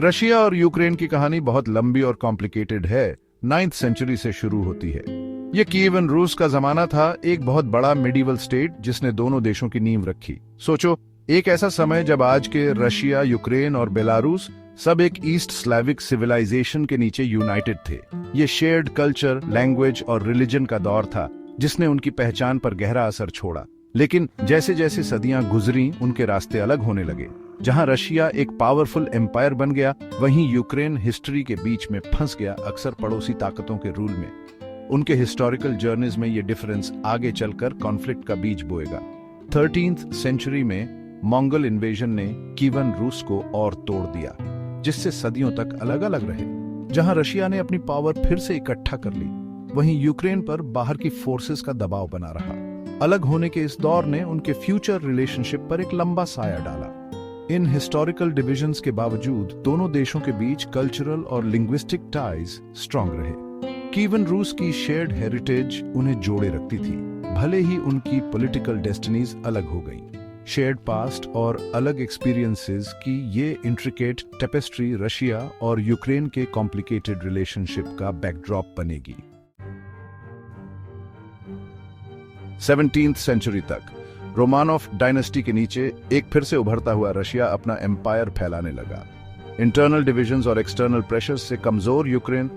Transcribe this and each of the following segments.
Russia और Ukraine की कहानी बहुत लंबी और कॉम्प्लिकेटेड है। 9th सेंचुरी से शुरू होती है। ये कीवन रूस का जमाना था, एक बहुत बड़ा मिडिवल स्टेट जिसने दोनों देशों की नींव रखी। सोचो, एक ऐसा समय जब आज के रशिया, यूक्रेन और बेलारूस सब एक ईस्ट स्लाविक सिविलाइजेशन के नीचे यूनाइटेड थे। ये शेयर्ड कल्चर, लैंग्वेज और रिलीजन का दौर था जिसने उनकी पहचान पर गहरा असर छोड़ा। लेकिन जैसे जैसे सदियां गुजरी, उनके रास्ते अलग होने लगे। जहां रशिया एक पावरफुल एम्पायर बन गया, वहीं यूक्रेन हिस्ट्री के बीच में फंस गया, अक्सर पड़ोसी ताकतों के रूल में। उनके हिस्टोरिकल जर्नीज में ये डिफरेंस आगे चलकर कॉन्फ्लिक्ट का बीज बोएगा। 13th सेंचुरी में मंगोल इन्वेजन ने कीवन रूस को और तोड़ दिया, जिससे सदियों तक अलग अलग रहे। जहां रशिया ने अपनी पावर फिर से इकट्ठा कर ली, वहीं यूक्रेन पर बाहर की फोर्सेस का दबाव बना रहा। अलग होने के इस दौर ने उनके फ्यूचर रिलेशनशिप पर एक लंबा साया डाला। इन हिस्टोरिकल डिविजन्स के बावजूद दोनों देशों के बीच कल्चरल और लिंग्विस्टिक टाइज स्ट्रांग रहे। कीवन रूस की शेयर्ड हेरिटेज उन्हें जोड़े रखती थी, भले ही उनकी पॉलिटिकल डेस्टिनीज अलग हो गईं। शेयर्ड पास्ट और अलग एक्सपीरियंसेस की ये इंट्रिकेट टेपेस्ट्री रशिया और यूक्रेन के कॉम्प्लिकेटेड रिलेशनशिप का बैकड्रॉप बनेगी। 17th सेंचुरी तक रोमानोव डायनेस्टी के नीचे एक फिर से उभरता हुआ रशिया अपना एम्पायर फैलाने लगा। इंटरनल डिविजन्स और एक्सटर्नल प्रेशर्स से कमजोर यूक्रेन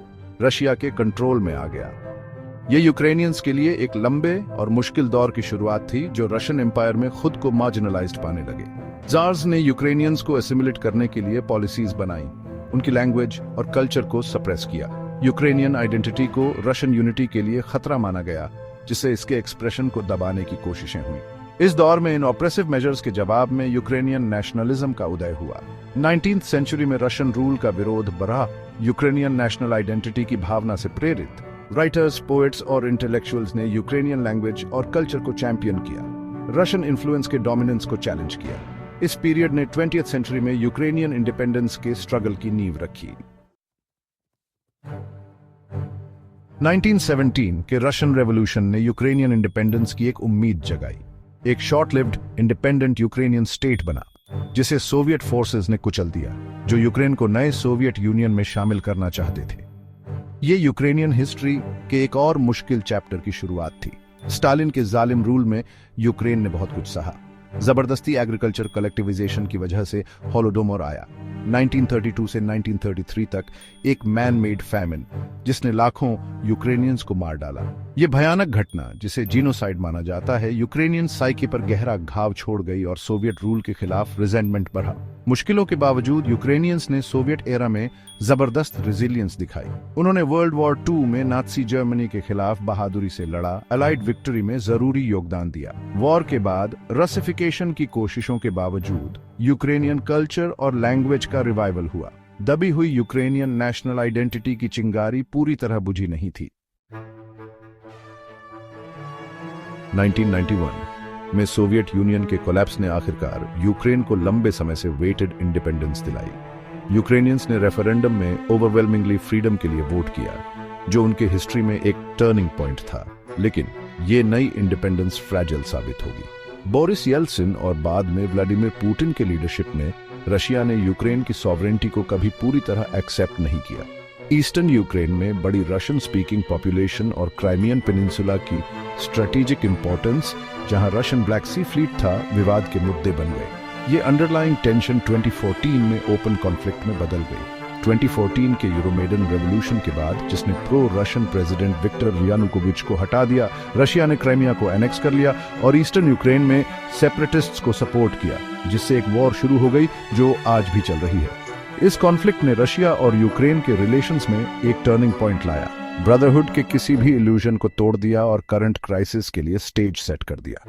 रशिया के कंट्रोल में आ गया। ये यूक्रेनियंस के लिए एक लंबे और मुश्किल दौर की शुरुआत थी, जो रशियन एम्पायर में खुद को मार्जिनलाइज्ड पाने लगे। जार्स ने यूक्रेनियंस को एसिमिलेट करने के लिए पॉलिसीज बनाई, उनकी लैंग्वेज और कल्चर को सप्रेस किया। यूक्रेनियन आइडेंटिटी को रशियन यूनिटी के लिए खतरा माना गया, जिससे इसके एक्सप्रेशन को दबाने की कोशिशें हुई। इस दौर में इन ऑप्रेसिव मेजर्स के जवाब में यूक्रेनियन नेशनलिज्म का उदय हुआ। 19th सेंचुरी में रशियन रूल का विरोध बढ़ा। यूक्रेनियन नेशनल आइडेंटिटी की भावना से प्रेरित राइटर्स, पोएट्स और इंटेलेक्चुअल्स ने यूक्रेनियन लैंग्वेज और कल्चर को चैंपियन किया, रशियन इन्फ्लुएंस के डोमिनेंस को चैलेंज किया। इस पीरियड ने 20th सेंचुरी में यूक्रेनियन इंडिपेंडेंस के स्ट्रगल की नींव रखी। 1917 के रशियन रेवोल्यूशन ने यूक्रेनियन इंडिपेंडेंस की एक उम्मीद जगाई। एक short lived independent Ukrainian state बना, जिसे सोवियत फोर्सेस ने कुचल दिया, जो यूक्रेन को नए सोवियत यूनियन में शामिल करना चाहते थे। ये यूक्रेनियन हिस्ट्री के एक और मुश्किल चैप्टर की शुरुआत थी। स्टालिन के जालिम रूल में यूक्रेन ने बहुत कुछ सहा। जबरदस्ती एग्रीकल्चर कलेक्टिविजेशन की वजह से हॉलोडोमोर आया। 1932 से 1933 तक एक मैन मेड फैमिन, जिसने लाखों यूक्रेनियंस को मार डाला। यह भयानक घटना, जिसे जीनोसाइड माना जाता है, यूक्रेनियन साइकी पर गहरा घाव छोड़ गई और सोवियत रूल के खिलाफ रिजेंटमेंट बढ़ा। मुश्किलों के बावजूद यूक्रेनियंस ने सोवियत एरा में जबरदस्त रेजिलियंस दिखाई। उन्होंने वर्ल्ड वॉर 2 में नाजी जर्मनी के खिलाफ बहादुरी से लड़ा, अलाइड विक्ट्री में जरूरी योगदान दिया। वॉर के बाद रसिफिकेशन की कोशिशों के बावजूद यूक्रेनियन कल्चर और लैंग्वेज का रिवाइवल हुआ। दबी हुई यूक्रेनियन नेशनल आइडेंटिटी की चिंगारी पूरी तरह बुझी नहीं थी। 1991 में सोवियत यूनियन के कोलैप्स ने आखिरकार यूक्रेन को लंबे समय से वेटेड इंडिपेंडेंस दिलाई। यूक्रेनियंस ने रेफरेंडम में ओवरवेलमिंगली फ्रीडम के लिए वोट किया, जो उनके हिस्ट्री में एक टर्निंग पॉइंट था। लेकिन ये नई इंडिपेंडेंस फ्रैजाइल साबित होगी। बोरिस येल्सिन और बाद में व्लादिमीर पुतिन के लीडरशिप में रशिया ने यूक्रेन की सॉवरेनिटी को कभी पूरी तरह एक्सेप्ट नहीं किया। ईस्टर्न यूक्रेन में बड़ी रशियन स्पीकिंग पॉपुलेशन और क्राइमियन पेनिनसुला की स्ट्रेटेजिक इंपॉर्टेंस, जहां रशियन ब्लैक सी फ्लीट था, विवाद के मुद्दे बन गए। ये अंडरलाइंग टेंशन 2014 में ओपन कॉन्फ्लिक्ट में बदल गई। 2014 के यूरोमेडन रेवोल्यूशन के बाद, जिसने pro Russian president Viktor Yanukovych को हटा दिया, रशिया ने क्राइमिया को एनेक्स कर लिया और ईस्टर्न यूक्रेन में सेपरेटिस्ट्स को सपोर्ट किया, जिससे एक वॉर शुरू हो गई जो आज भी चल रही है। इस कॉन्फ्लिक्ट ने रशिया और यूक्रेन के रिलेशंस में एक टर्निंग पॉइंट लाया, ब्रदरहुड के किसी भी इल्यूजन को तोड़ दिया और करंट क्राइसिस के लिए स्टेज सेट कर दिया।